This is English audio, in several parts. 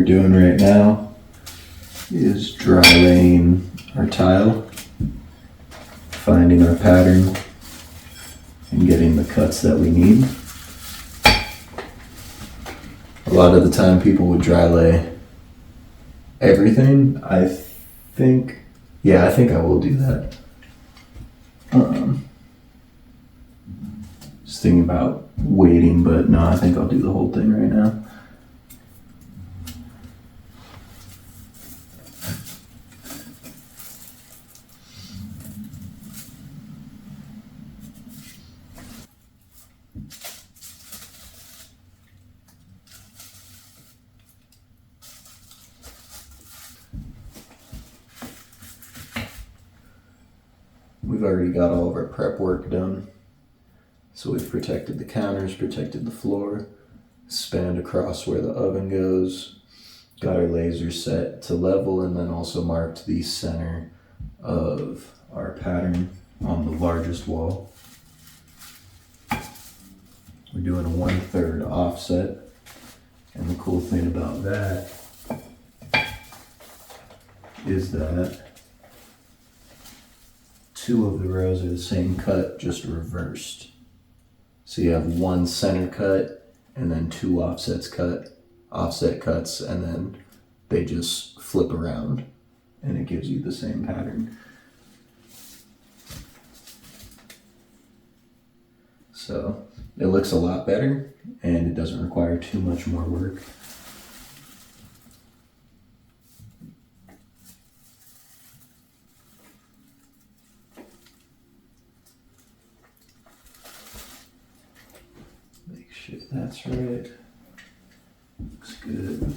we're doing right now is dry laying our tile, finding our pattern, and getting the cuts that we need. A lot of the time people would dry lay everything. I think I will do that. Just thinking about waiting, but no, I think I'll do the whole thing right now. We've already got all of our prep work done. So we've protected the counters, protected the floor, spanned across where the oven goes, got our laser set to level, and then also marked the center of our pattern on the largest wall. We're doing a 1/3 offset. And the cool thing about that is that 2 of the rows are the same cut, just reversed. So you have 1 center cut and then 2 offset cuts, and then they just flip around and it gives you the same pattern. So it looks a lot better and it doesn't require too much more work. Make sure that's right. Looks good.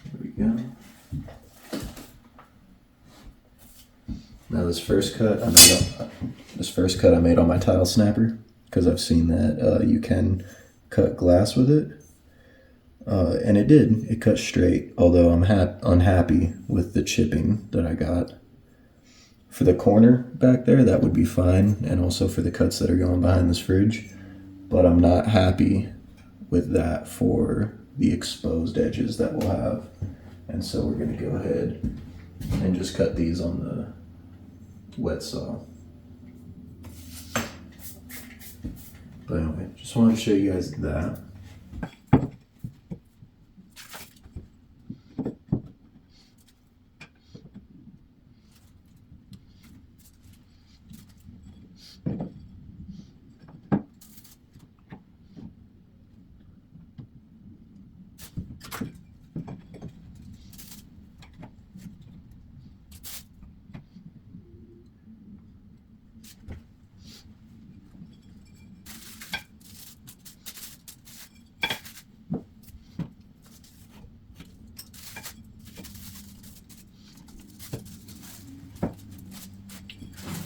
There we go. Now this first cut I made on my tile snapper because I've seen that you can cut glass with it. And it did. It cut straight, although I'm unhappy with the chipping that I got. For the corner back there, that would be fine, and also for the cuts that are going behind this fridge. But I'm not happy with that for the exposed edges that we'll have. And so we're going to go ahead and just cut these on the wet saw. But anyway, just wanted to show you guys that.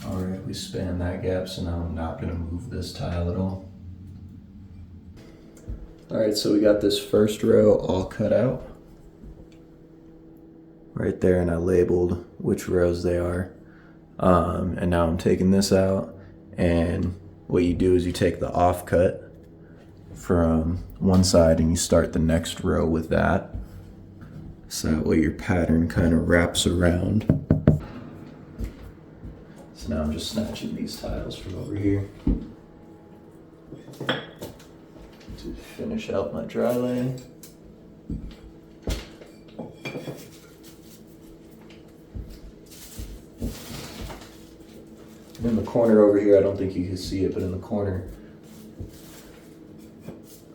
Alright, we span that gap, so now I'm not going to move this tile at all. Alright, so we got this first row all cut out right there, and I labeled which rows they are. And now I'm taking this out, and what you do is you take the offcut from one side and you start the next row with that. So that way your pattern kind of wraps around. So now I'm just snatching these tiles from over here to finish out my dry laying. And in the corner over here, I don't think you can see it, but in the corner,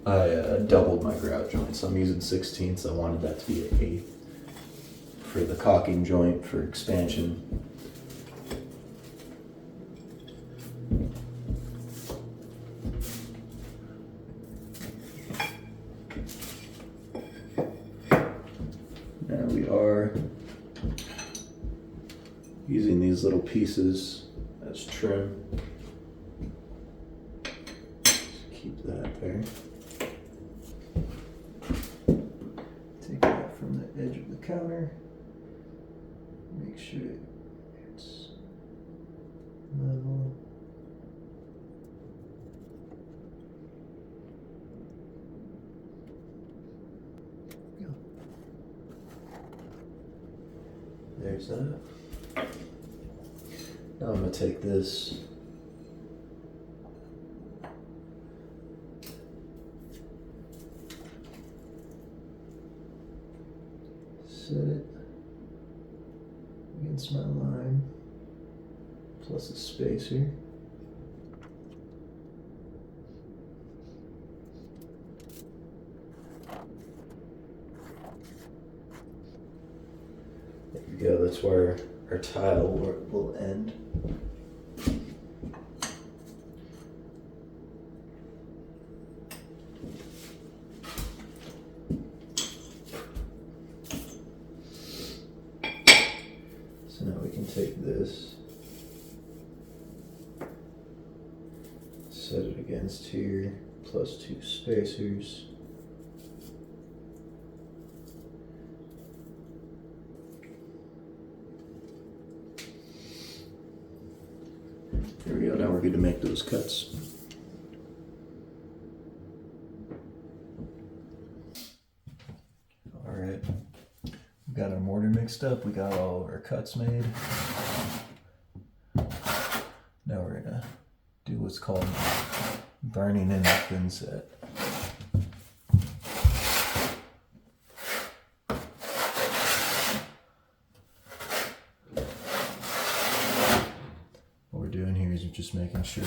I doubled my grout joint. So I'm using 16ths. I wanted that to be an 1/8 for the caulking joint for expansion. Now we are using these little pieces as trim. Just keep that there. Take that from the edge of the counter. make sure it's level. Go. There's that. Now I'm going to take this set it against my line plus a spacer. There we go, that's where our tile will end. So now we can take this, set it against here, plus 2 spacers. There we go, now we're good to make those cuts. All right, we got our mortar mixed up, we got all of our cuts made. Now we're gonna do what's called burning in the thin set. What we're doing here is we're just making sure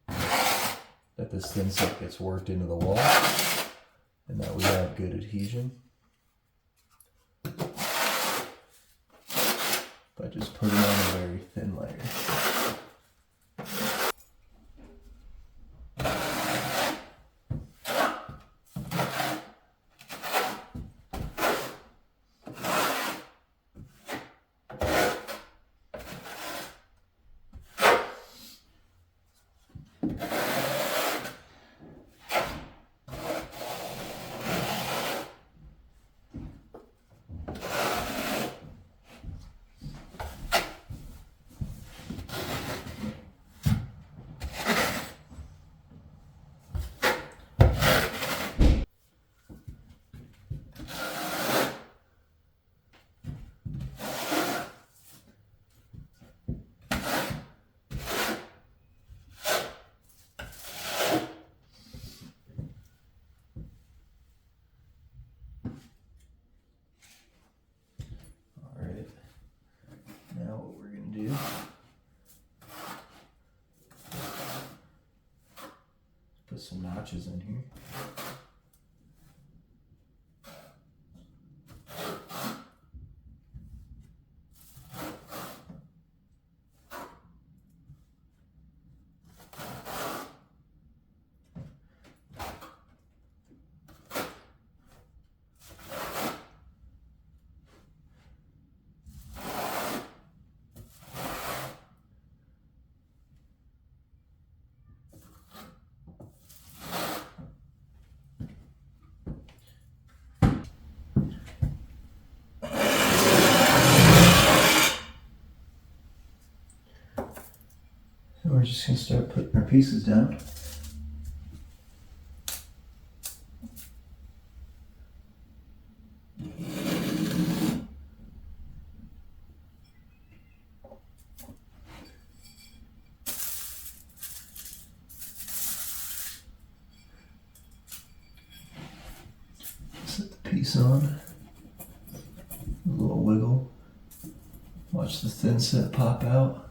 that this thin set gets worked into the wall and that we have good adhesion by just putting on a very thin layer. Put some notches in here. We're just going to start putting our pieces down. Set the piece on, a little wiggle, watch the thin set pop out.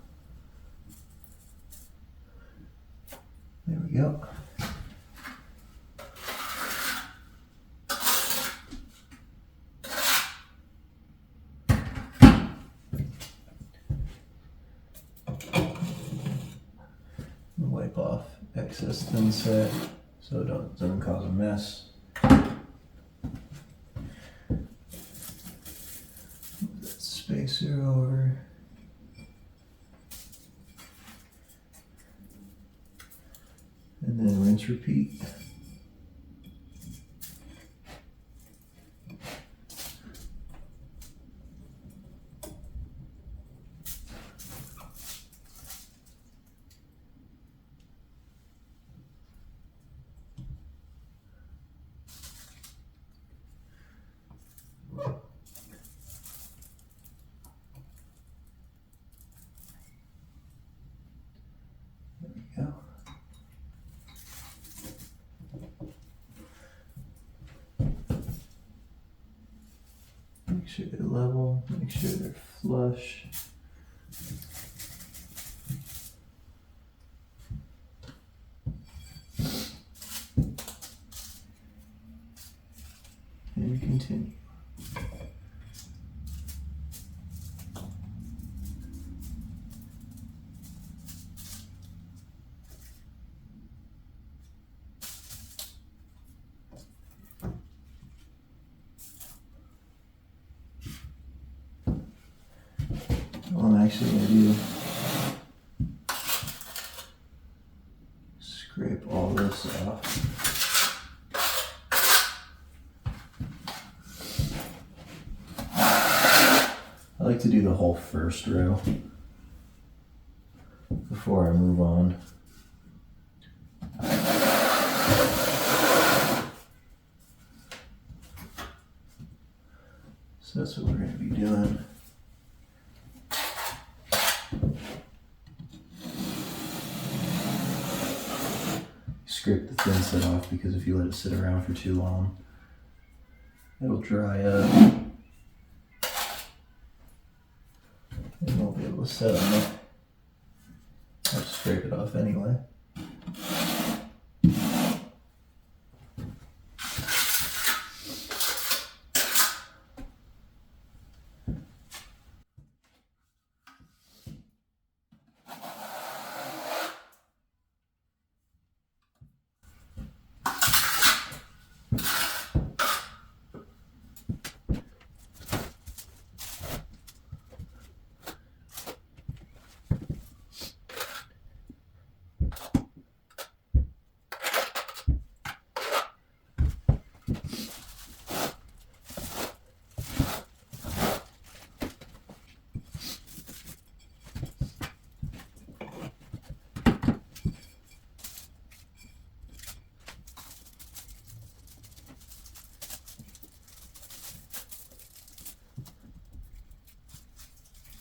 There we go. Wipe off excess thin set so it doesn't cause a mess. Move that spacer over. And then rinse, repeat. sure they're level, make sure they're flush. And continue. All I'm actually going to do, scrape all this off. I like to do the whole first row before I move on. So that's what we're going to be doing. Scrape the thin set off because if you let it sit around for too long, it'll dry up and you won't be able to set on it. I'll just scrape it off anyway.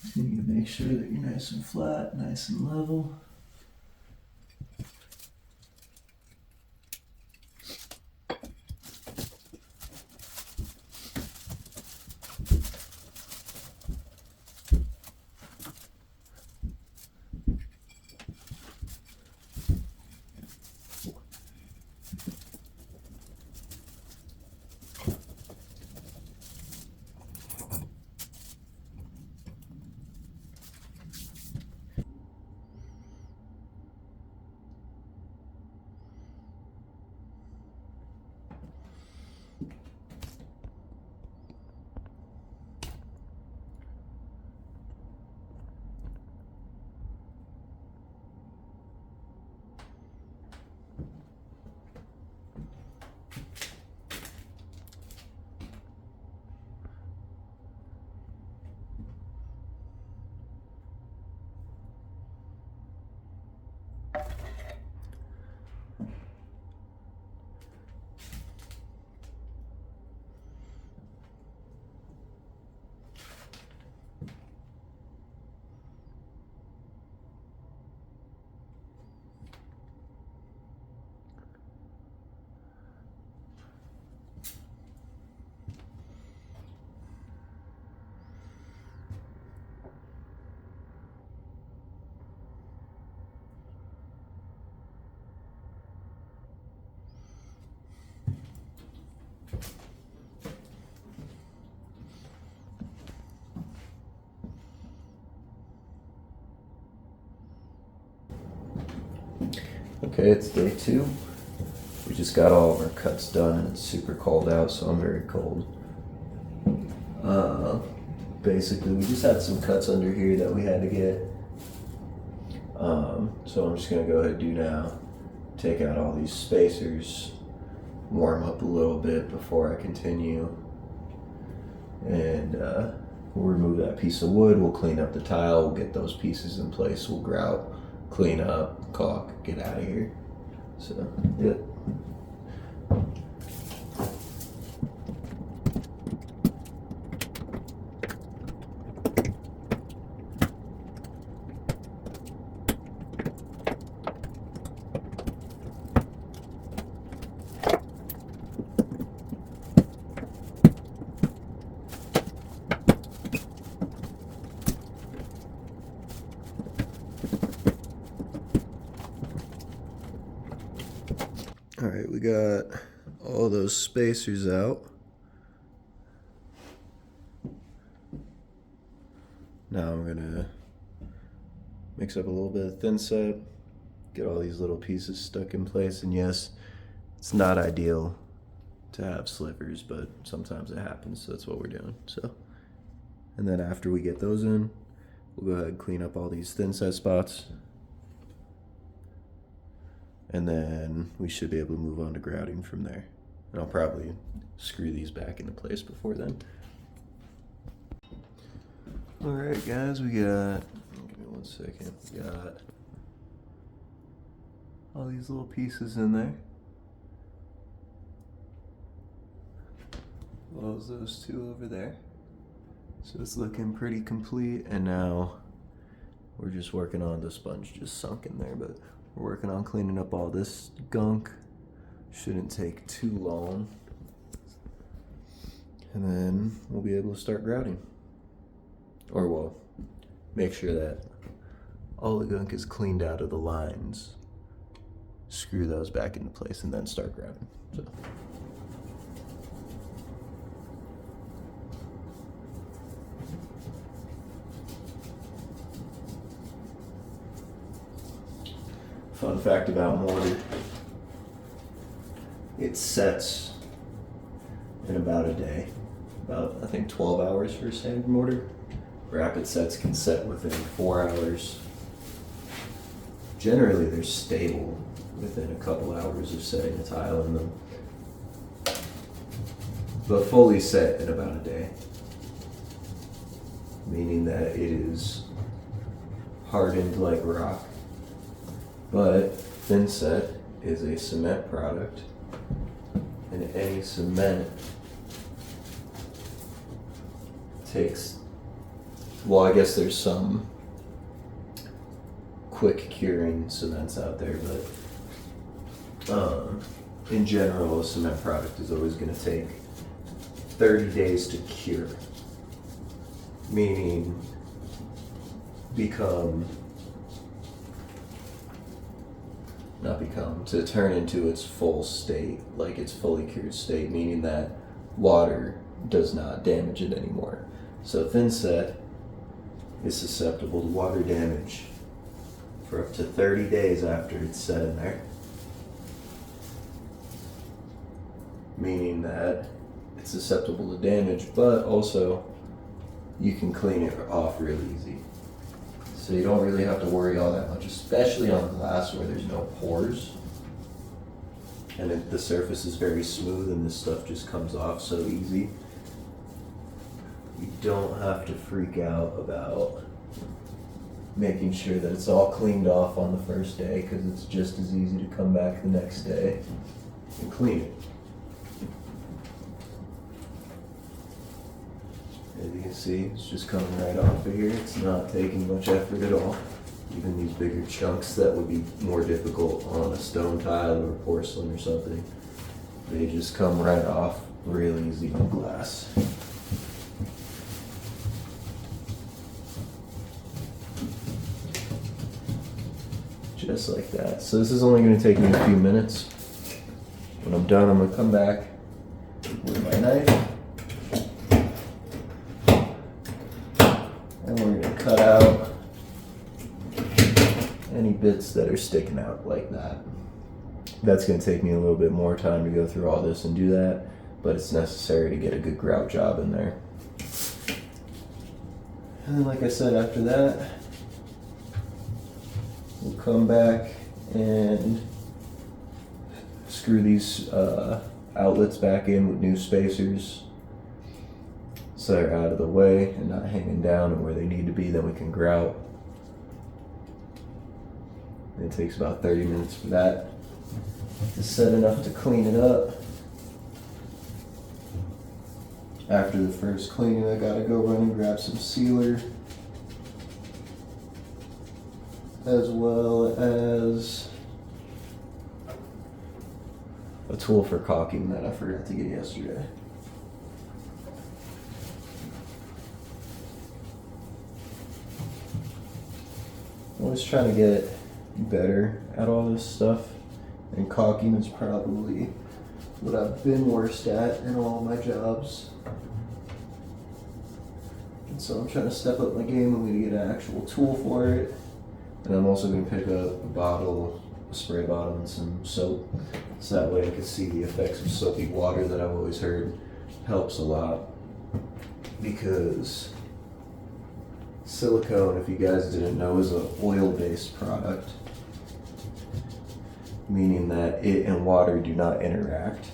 So you need to make sure that you're nice and flat, nice and level. Okay, it's day 2. We just got all of our cuts done and it's super cold out, so I'm very cold. Basically, we just had some cuts under here that we had to get. So I'm just gonna go ahead and do now. Take out all these spacers, warm up a little bit before I continue. And we'll remove that piece of wood, we'll clean up the tile, we'll get those pieces in place, we'll grout, clean up, caulk, get out of here. So, yeah. Alright, we got all those spacers out. Now I'm gonna mix up a little bit of thin set, get all these little pieces stuck in place, and yes, it's not ideal to have slivers, but sometimes it happens, so that's what we're doing. And then after we get those in, we'll go ahead and clean up all these thin set spots, and then we should be able to move on to grouting from there. And I'll probably screw these back into place before then. Alright guys, we got, give me 1 second, we got all these little pieces in there. Close those two over there. So it's looking pretty complete, and now we're just working on the sponge just sunk in there, but we're working on cleaning up all this gunk. Shouldn't take too long. And then we'll be able to start grouting. Or we'll make sure that all the gunk is cleaned out of the lines, screw those back into place, and then start grouting. So. Fun fact about mortar, it sets in about a day. About, I think, 12 hours for a standard mortar. Rapid sets can set within 4 hours. Generally, they're stable within a couple hours of setting a tile in them. But fully set in about a day. Meaning that it is hardened like rock. But thin set is a cement product, and any cement takes, well, I guess there's some quick curing cements out there, but in general, a cement product is always going to take 30 days to cure, meaning to turn into its full state, like its fully cured state, meaning that water does not damage it anymore. So thin set is susceptible to water damage for up to 30 days after it's set in there. Meaning that it's susceptible to damage, but also you can clean it off real easy. So you don't really have to worry all that much, especially on glass where there's no pores. And the surface is very smooth and this stuff just comes off so easy. You don't have to freak out about making sure that it's all cleaned off on the first day, because it's just as easy to come back the next day and clean it. As you can see, it's just coming right off of here. It's not taking much effort at all. Even these bigger chunks that would be more difficult on a stone tile or porcelain or something, they just come right off real easy on glass. Just like that. So this is only going to take me a few minutes. When I'm done, I'm going to come back with my knife. And we're going to cut out any bits that are sticking out like that. That's going to take me a little bit more time to go through all this and do that, but it's necessary to get a good grout job in there. And then, like I said, after that, we'll come back and screw these outlets back in with new spacers so they're out of the way and not hanging down and where they need to be. Then we can grout. It takes about 30 minutes for that to set enough to clean it up. After the first cleaning, I gotta go run and grab some sealer, as well as a tool for caulking that I forgot to get yesterday. I'm always trying to get better at all this stuff And caulking is probably what I've been worst at in all of my jobs. And so I'm trying to step up my game. I'm going to get an actual tool for it. And I'm also going to pick up a bottle, a spray bottle, and some soap. So that way I can see the effects of soapy water that I've always heard helps a lot. Because silicone, if you guys didn't know, is an oil-based product. Meaning that it and water do not interact.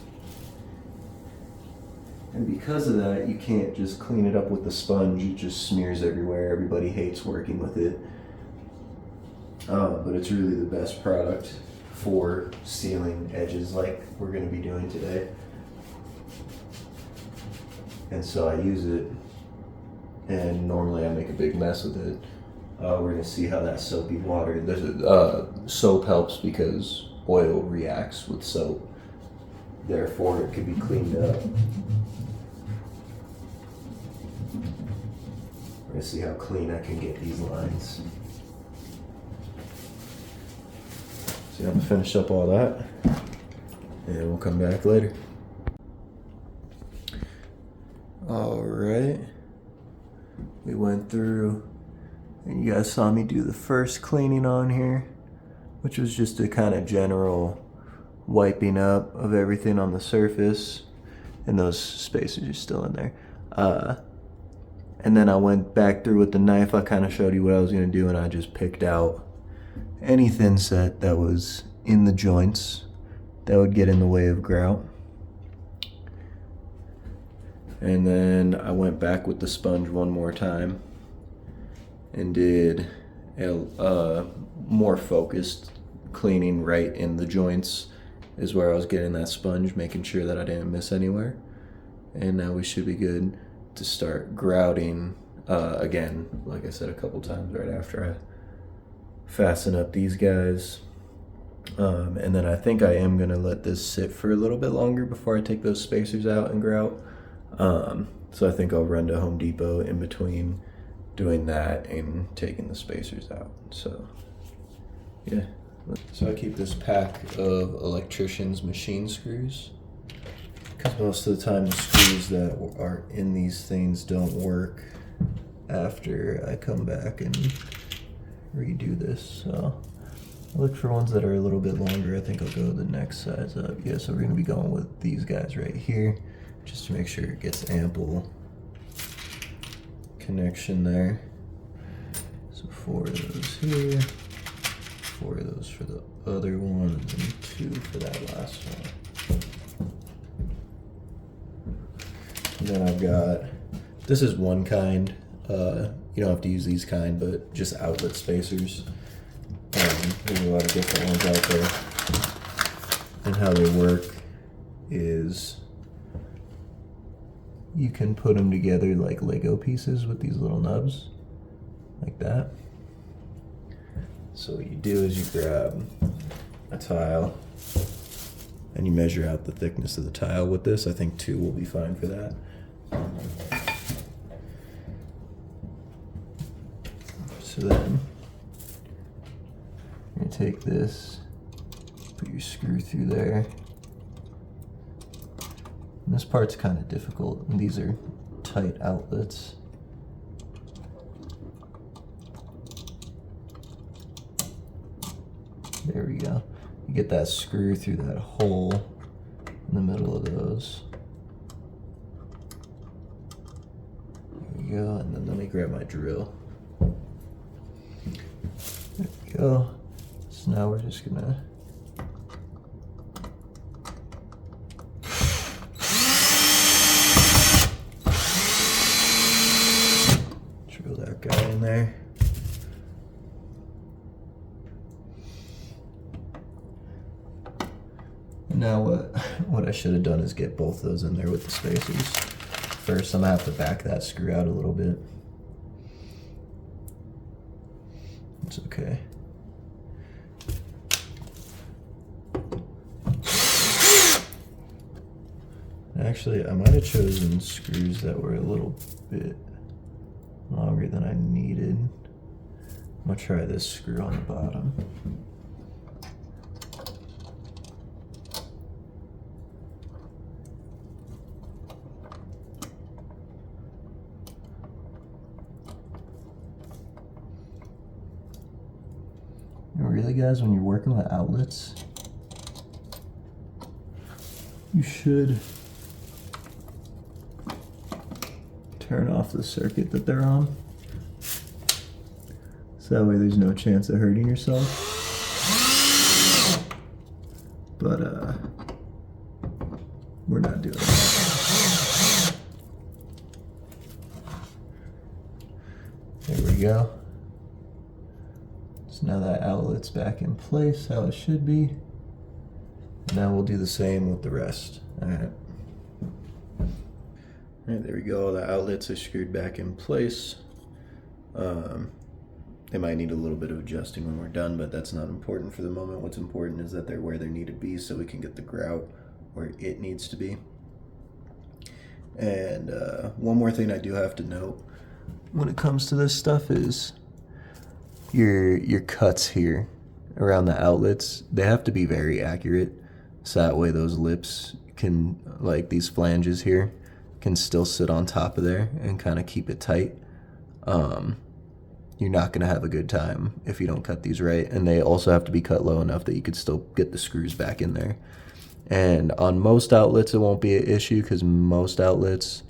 And because of that, you can't just clean it up with the sponge. It just smears everywhere. Everybody hates working with it. But it's really the best product for sealing edges like we're going to be doing today. And so I use it, and normally I make a big mess with it. We're going to see how that soapy water, soap helps because oil reacts with soap. Therefore, it can be cleaned up. We're going to see how clean I can get these lines. So I'm going to finish up all that, and we'll come back later. Alright, we went through, and you guys saw me do the first cleaning on here, which was just a kind of general wiping up of everything on the surface, and those spacers are still in there. And then I went back through with the knife. I kind of showed you what I was going to do, and I just picked out any thin set that was in the joints that would get in the way of grout. And then I went back with the sponge one more time and did a more focused cleaning right in the joints is where I was getting that sponge, making sure that I didn't miss anywhere. And now we should be good to start grouting again, like I said a couple times right after I fasten up these guys. And then I think I am going to let this sit for a little bit longer before I take those spacers out and grout. So I think I'll run to Home Depot in between doing that and taking the spacers out. So yeah. So I keep this pack of electrician's machine screws because most of the time the screws that are in these things don't work after I come back and redo this. So I look for ones that are a little bit longer. I think I'll go the next size up. Yeah, so we're gonna be going with these guys right here, just to make sure it gets ample connection there. So 4 of those here, 4 of those for the other one, and then 2 for that last one. And then I've got, this is one kind, you don't have to use these kind, but just outlet spacers. There's a lot of different ones out there. And how they work is you can put them together like Lego pieces with these little nubs, like that. So what you do is you grab a tile and you measure out the thickness of the tile with this. I think 2 will be fine for that. So then you're gonna take this, put your screw through there. And this part's kind of difficult, and these are tight outlets. There we go. You get that screw through that hole in the middle of those. There we go, and then let me grab my drill. There we go. So now we're just gonna drill that guy in there. Now what I should have done is get both those in there with the spacers. First, I'm gonna have to back that screw out a little bit. It's okay. Actually, I might have chosen screws that were a little bit longer than I needed. I'm gonna try this screw on the bottom. really, guys, when you're working with outlets, you should turn off the circuit that they're on. So that way there's no chance of hurting yourself. But we're not doing that. There we go. So now that outlet's back in place how it should be. Now we'll do the same with the rest. Alright. Alright, there we go. All the outlets are screwed back in place. They might need a little bit of adjusting when we're done, but that's not important for the moment. What's important is that they're where they need to be so we can get the grout where it needs to be. And one more thing I do have to note when it comes to this stuff is your cuts here around the outlets, they have to be very accurate. So that way those lips can, like these flanges here, can still sit on top of there and kind of keep it tight. You're not going to have a good time if you don't cut these right. And they also have to be cut low enough that you could still get the screws back in there. And on most outlets, it won't be an issue because most outlets,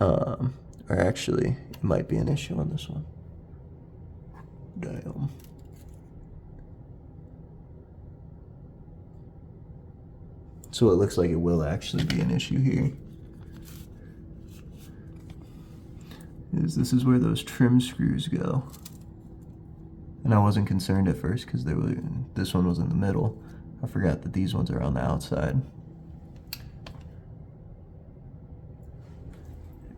or actually, it might be an issue on this one. Damn. So it looks like it will actually be an issue here. This is where those trim screws go. And I wasn't concerned at first because this one was in the middle. I forgot that these ones are on the outside.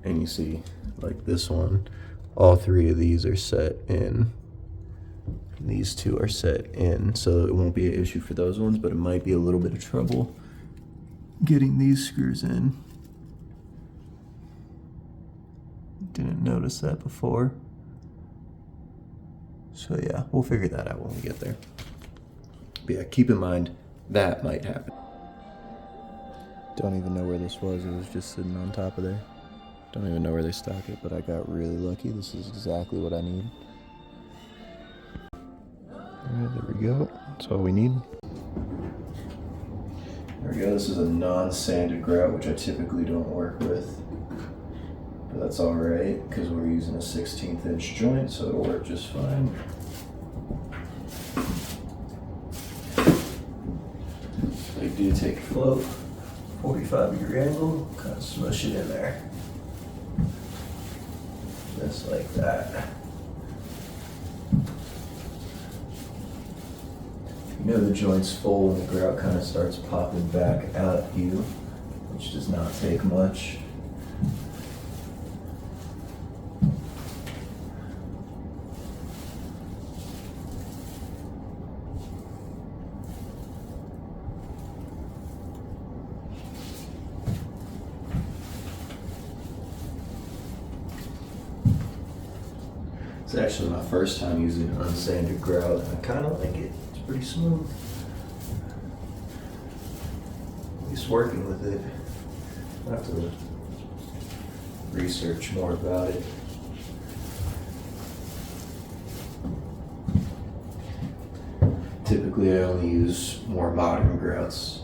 And you see, like this one, all three of these are set in. These two are set in, so it won't be an issue for those ones, but it might be a little bit of trouble getting these screws in. Didn't notice that before. So yeah, we'll figure that out when we get there. But yeah, keep in mind, that might happen. Don't even know where this was. It was just sitting on top of there. Don't even know where they stock it, but I got really lucky. This is exactly what I need. Alright, there we go. That's all we need. There we go. This is a non-sanded grout, which I typically don't work with. But that's alright, because we're using a 16th inch joint, so it'll work just fine. They do take a float, 45-degree angle, kind of smush it in there. Just like that. You know the joint's full when the grout kind of starts popping back out at you, which does not take much. It's actually my first time using unsanded grout, and I kind of like it. It's pretty smooth. At least working with it. I have to research more about it. Typically, I only use more modern grouts,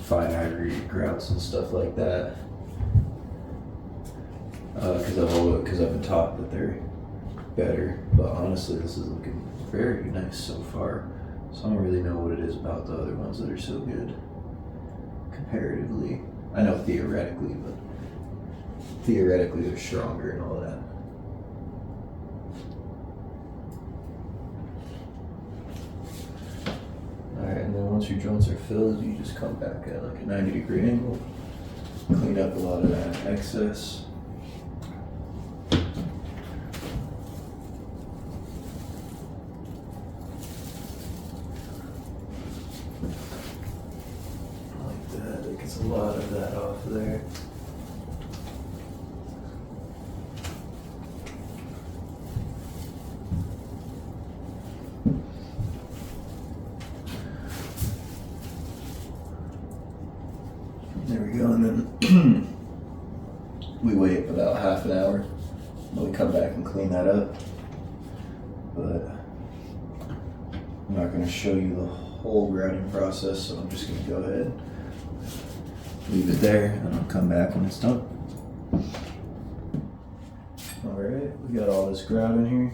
fine ivory grouts and stuff like that, because I've been taught that they're better. But honestly, this is looking very nice so far. So I don't really know what it is about the other ones that are so good comparatively. I know theoretically, but theoretically they're stronger and all that. Alright, and then once your joints are filled, you just come back at like a 90-degree angle, clean up a lot of that excess. Like that, it gets a lot of that off there. There we go, and then we wait about half an hour, and we come back and clean that up. But I'm not going to show you the whole grouting process, so I'm just going to go ahead, leave it there, and I'll come back when it's done. Alright, we got all this grout in here.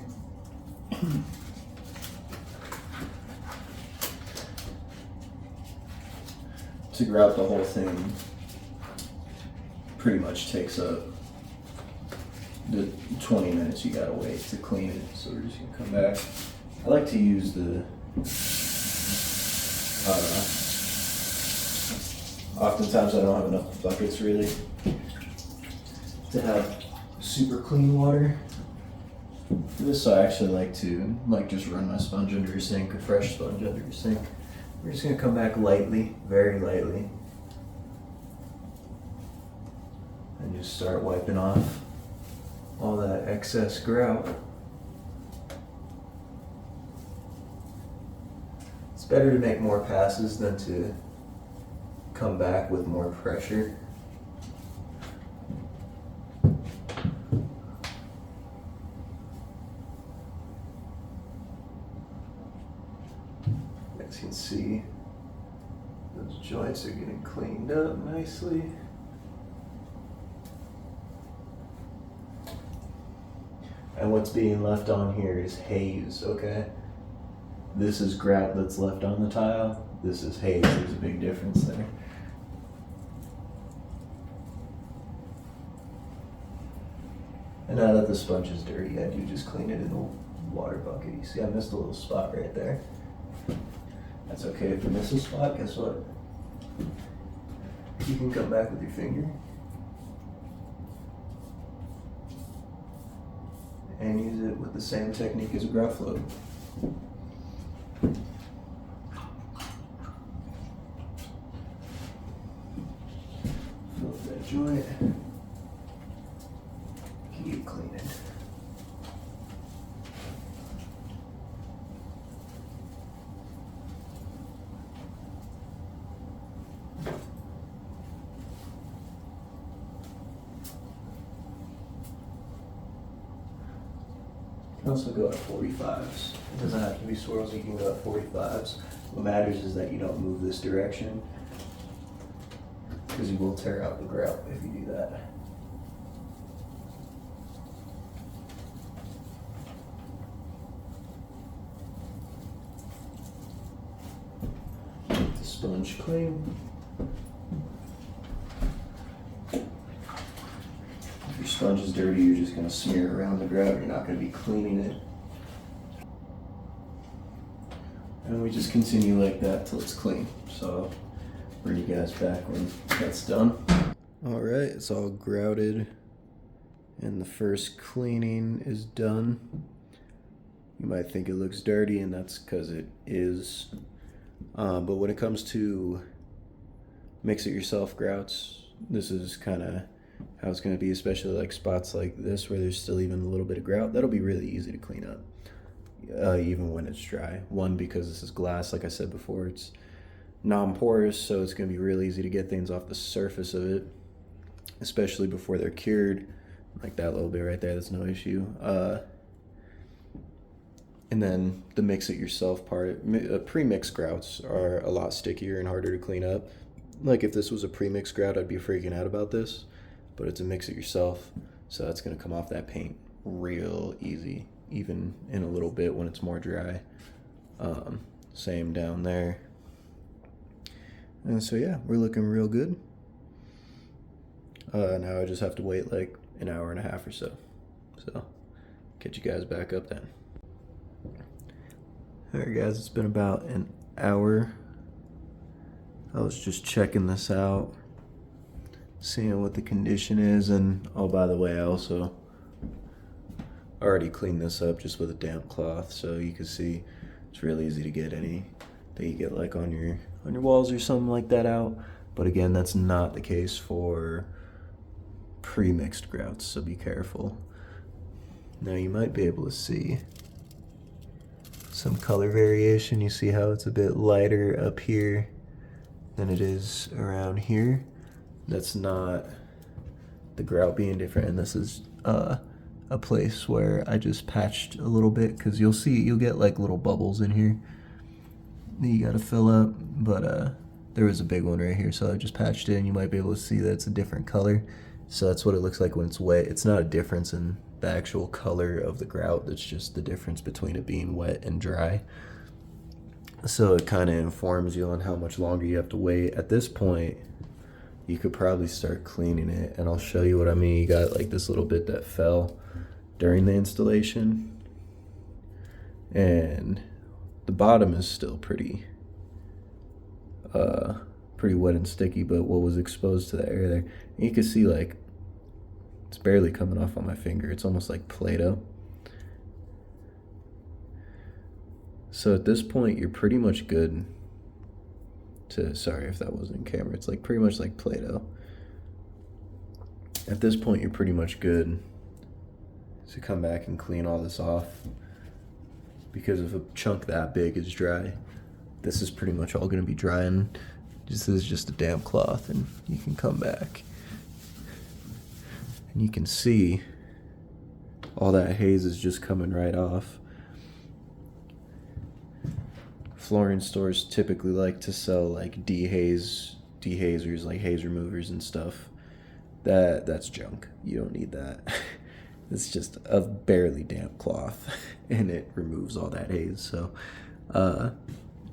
To grout the whole thing pretty much takes up the 20 minutes you gotta wait to clean it. So we're just gonna come back. I like to use the oftentimes I don't have enough buckets really to have super clean water. For this I actually like to just run my sponge under a sink, a fresh sponge under a sink. We're just gonna come back lightly, very lightly, and just start wiping off all that excess grout. It's better to make more passes than to come back with more pressure. As you can see, those joints are getting cleaned up nicely. And what's being left on here is haze, okay? This is grout that's left on the tile. This is haze. There's a big difference there. And now that the sponge is dirty, I do just clean it in the water bucket. You see I missed a little spot right there. That's okay if you miss a spot, guess what? You can come back with your finger and use it with the same technique as a grout float. Fill up that joint. Keep cleaning. You can also go at 45s. It doesn't have to be swirls, you can go at 45s. What matters is that you don't move this direction, because you will tear out the grout if you do that. Keep the sponge clean. If your sponge is dirty, you're just going to smear around the grout. You're not going to be cleaning it. And we just continue like that till it's clean. So I'll bring you guys back when that's done. All right, it's all grouted and the first cleaning is done. You might think it looks dirty, and that's because it is. But when it comes to mix it yourself grouts, this is kind of how it's going to be, especially like spots like this where there's still even a little bit of grout. That'll be really easy to clean up, even when it's dry. One, because this is glass, like I said before, it's non-porous, so it's going to be really easy to get things off the surface of it, especially before they're cured. Like that little bit right there, that's no issue. And then the mix it yourself part, pre-mixed grouts are a lot stickier and harder to clean up. Like if this was a pre-mixed grout, I'd be freaking out about this, but it's a mix it yourself, so that's gonna come off that paint real easy, even in a little bit when it's more dry. Same down there. And so yeah, we're looking real good. Now I just have to wait like an hour and a half or so. So get you guys back up then. Alright guys, it's been about an hour. I was just checking this out, seeing what the condition is, and oh, by the way, I also already cleaned this up just with a damp cloth, so you can see it's really easy to get any that you get like on your walls or something like that out. But again, that's not the case for pre-mixed grouts, so be careful. Now you might be able to see some color variation. You see how it's a bit lighter up here than it is around here. That's not the grout being different, and this is a place where I just patched a little bit, because you'll get like little bubbles in here, that you gotta fill up, but there was a big one right here, so I just patched it, and you might be able to see that it's a different color. So that's what it looks like when it's wet. It's not a difference in the actual color of the grout, that's just the difference between it being wet and dry. So it kind of informs you on how much longer you have to wait. At this point, you could probably start cleaning it, and I'll show you what I mean. You got like this little bit that fell during the installation, and the bottom is still pretty wet and sticky, but what was exposed to the air there, you can see like it's barely coming off on my finger. It's almost like Play-Doh. So at this point, you're pretty much good to, sorry if that wasn't in camera, it's like pretty much like Play-Doh. At this point, you're pretty much good to come back and clean all this off, because if a chunk that big is dry, this is pretty much all going to be dry, and this is just a damp cloth, and you can come back and you can see all that haze is just coming right off. Flooring stores typically like to sell like dehazers, like haze removers and stuff. That's junk. You don't need that. It's just a barely damp cloth and it removes all that haze. So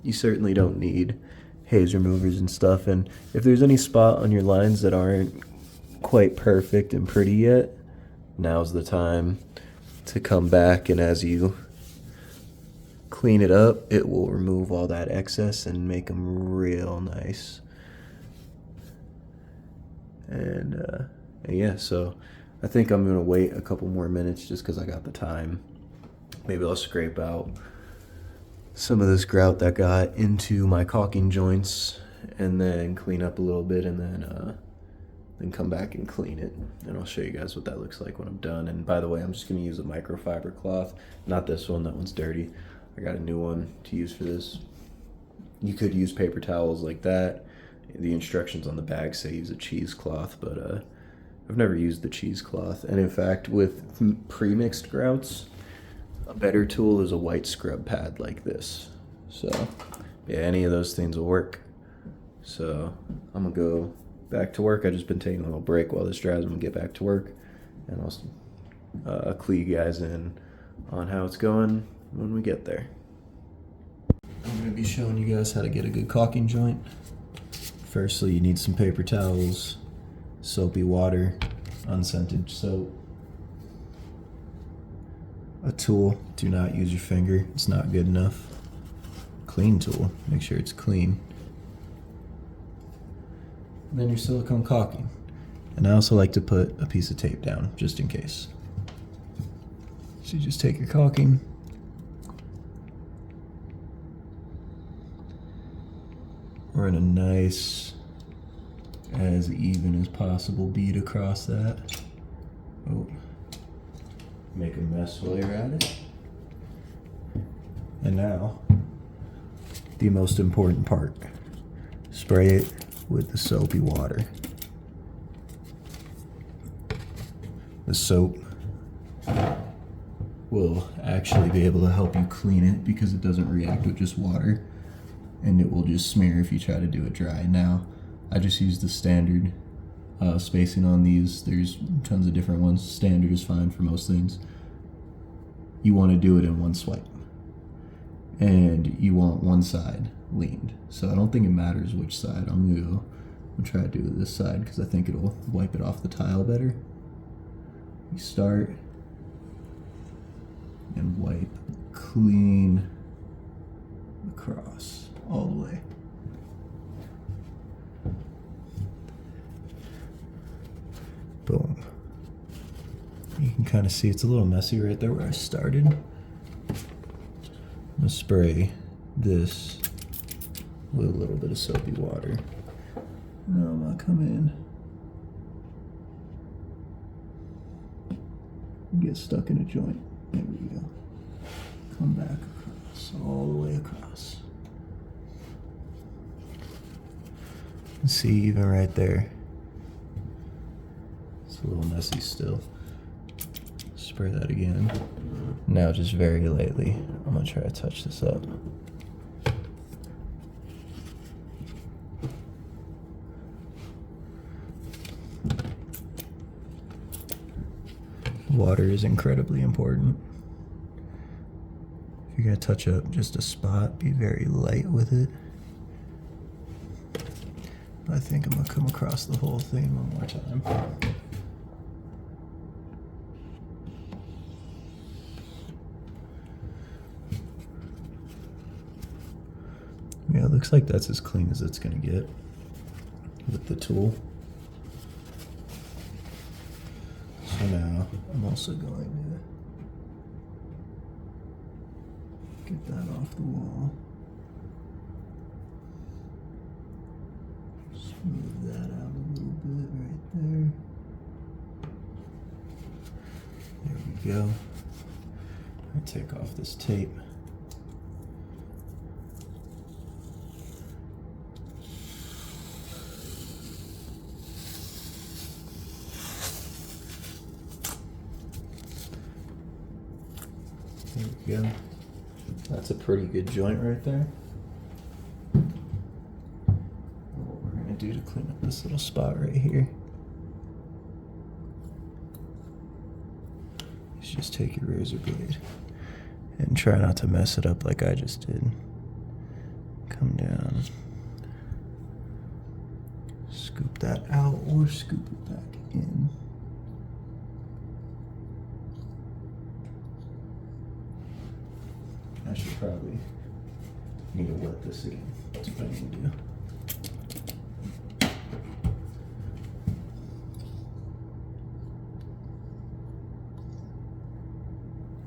you certainly don't need haze removers and stuff. And if there's any spot on your lines that aren't quite perfect and pretty yet, now's the time to come back, and as you clean it up, it will remove all that excess and make them real nice. And yeah, so I think I'm gonna wait a couple more minutes just because I got the time. Maybe I'll scrape out some of this grout that got into my caulking joints, and then clean up a little bit, and then come back and clean it, and I'll show you guys what that looks like when I'm done. And by the way, I'm just gonna use a microfiber cloth, not this one. That one's dirty. I got a new one to use for this. You could use paper towels like that. The instructions on the bag say use a cheesecloth, but I've never used the cheesecloth. And in fact, with pre-mixed grouts, a better tool is a white scrub pad like this. So yeah, any of those things will work. So I'm gonna go back to work. I've just been taking a little break while this dries. I'm gonna get back to work, and I'll clue you guys in on how it's going when we get there. I'm gonna be showing you guys how to get a good caulking joint. Firstly, you need some paper towels, soapy water, unscented soap, a tool. Do not use your finger, it's not good enough. Clean tool, make sure it's clean. And then your silicone caulking. And I also like to put a piece of tape down, just in case. So you just take your caulking, run a nice, as even as possible bead across that. Oh, make a mess while you're at it. And now, the most important part. Spray it with the soapy water. The soap will actually be able to help you clean it because it doesn't react with just water, and it will just smear if you try to do it dry. Now, I just use the standard spacing on these. There's tons of different ones. Standard is fine for most things. You want to do it in one swipe, and you want one side leaned. So I don't think it matters which side. I'm try to do it this side because I think it'll wipe it off the tile better. You start and wipe clean across all the way. Boom. You can kind of see it's a little messy right there where I started. I'm gonna spray this with a little bit of soapy water. No, I'm gonna come in. Get stuck in a joint. There we go. Come back across, all the way across. See, even right there. It's a little messy still. Spray that again. Now just very lightly, I'm gonna try to touch this up. Water is incredibly important. If you're gonna touch up just a spot, be very light with it. I think I'm gonna come across the whole thing one more time. Yeah, it looks like that's as clean as it's gonna get with the tool. So now I'm also going to get that off the wall. Smooth that out a little bit right there. There we go. I take off this tape. There we go. That's a pretty good joint right there. What we're gonna do to clean up this little spot right here is just take your razor blade and try not to mess it up like I just did. Come down, scoop that out or scoop it back in. I should probably need to wet this again. That's what I need to do.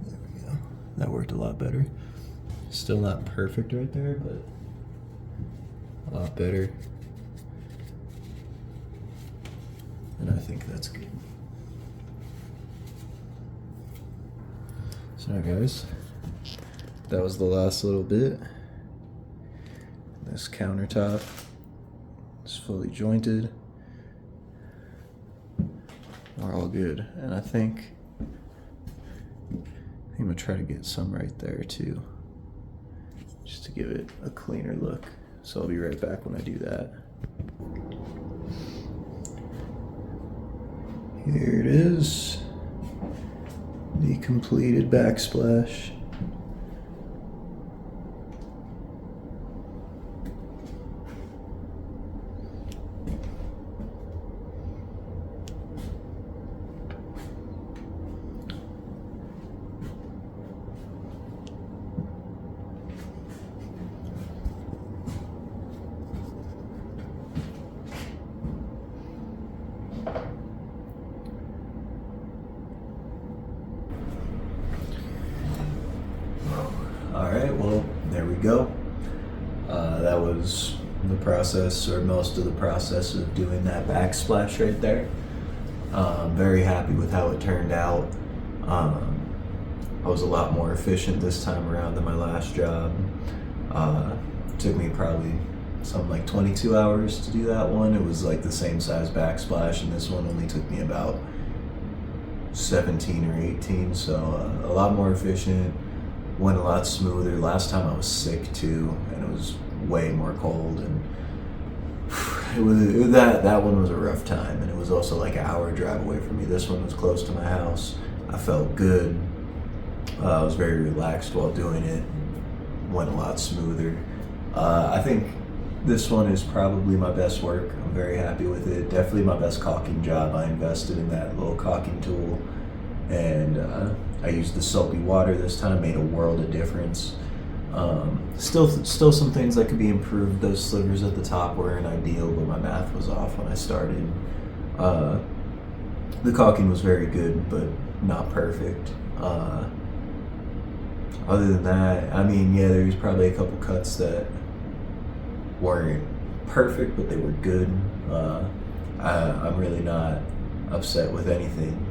There we go. That worked a lot better. Still not perfect right there, but a lot better. And I think that's good. So now guys, that was the last little bit. This countertop is fully jointed. We're all good. And I think I'm gonna try to get some right there too, just to give it a cleaner look. So I'll be right back when I do that. Here it is, the completed backsplash. Alright, well, there we go. That was the process, or most of the process of doing that backsplash right there. I'm very happy with how it turned out. I was a lot more efficient this time around than my last job. It took me probably something like 22 hours to do that one. It was like the same size backsplash, and this one only took me about 17 or 18, so a lot more efficient. Went a lot smoother. Last time I was sick too, and it was way more cold, and that one was a rough time, and it was also like an hour drive away from me. This one was close to my house. I felt good. I was very relaxed while doing it. Went a lot smoother. I think this one is probably my best work. I'm very happy with it. Definitely my best caulking job. I invested in that little caulking tool, and I used the soapy water this time. Made a world of difference. Still some things that could be improved. Those slivers at the top weren't ideal, but my math was off when I started. The caulking was very good, but not perfect. Other than that, I mean, yeah, there's probably a couple cuts that weren't perfect, but they were good. I'm really not upset with anything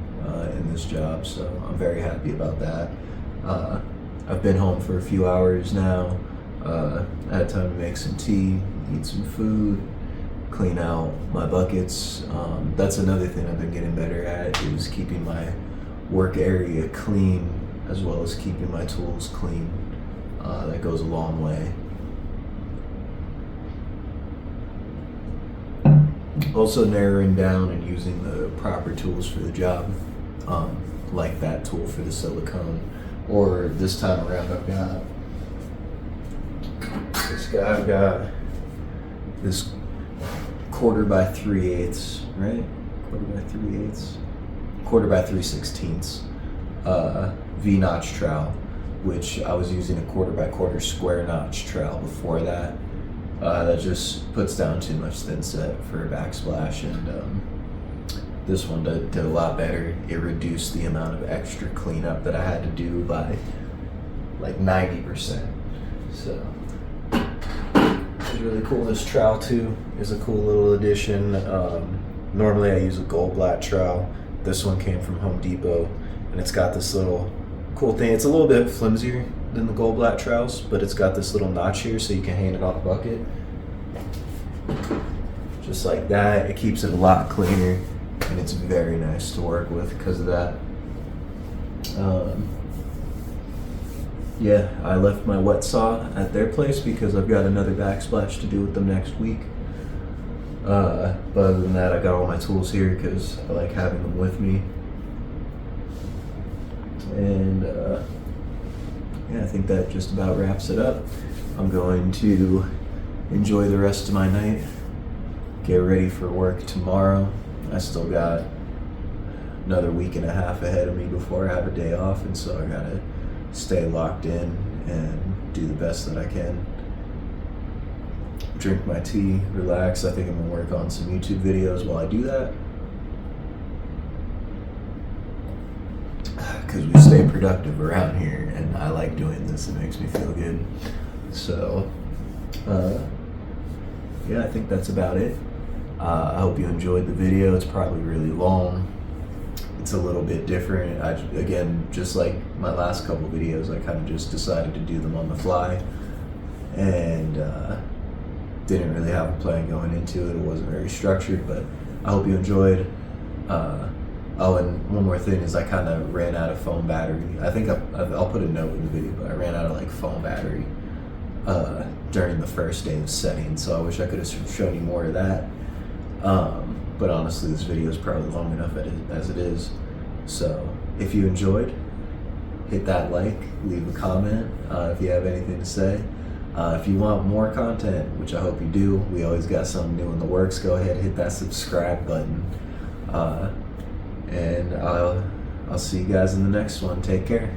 in this job, so I'm very happy about that. I've been home for a few hours now. I had time to make some tea, eat some food, clean out my buckets. That's another thing I've been getting better at, is keeping my work area clean as well as keeping my tools clean. That goes a long way. Also narrowing down and using the proper tools for the job. like that tool for the silicone. Or this time around I've got this 1/4 by 3/8, right? 1/4 by 3/8, 1/4 by 3/16 V-notch trowel, which I was using a 1/4 by 1/4 square notch trowel before that. That just puts down too much thin set for a backsplash, and this one did a lot better. It reduced the amount of extra cleanup that I had to do by like 90%. So it's really cool. This trowel too is a cool little addition. Normally I use a Goldblatt trowel. This one came from Home Depot, and it's got this little cool thing. It's a little bit flimsier than the Goldblatt trowels, but it's got this little notch here so you can hang it on a bucket. Just like that. It keeps it a lot cleaner, and it's very nice to work with because of that. Yeah, I left my wet saw at their place because I've got another backsplash to do with them next week. But other than that, I got all my tools here because I like having them with me. And yeah, I think that just about wraps it up. I'm going to enjoy the rest of my night, get ready for work tomorrow. I still got another week and a half ahead of me before I have a day off, and so I gotta stay locked in and do the best that I can. Drink my tea, relax. I think I'm gonna work on some YouTube videos while I do that, because we stay productive around here, and I like doing this. It makes me feel good. So yeah, I think that's about it. I hope you enjoyed the video. It's probably really long. It's a little bit different. Again, just like my last couple videos, I kind of just decided to do them on the fly, and didn't really have a plan going into it. It wasn't very structured, but I hope you enjoyed. Oh, and one more thing is I kind of ran out of phone battery. I think I'll put a note in the video, but I ran out of like phone battery during the first day of setting, so I wish I could have shown you more of that. But honestly, this video is probably long enough as it is. So if you enjoyed, hit that like, leave a comment if you have anything to say. If you want more content, which I hope you do, we always got something new in the works, go ahead and hit that subscribe button. And I'll see you guys in the next one. Take care.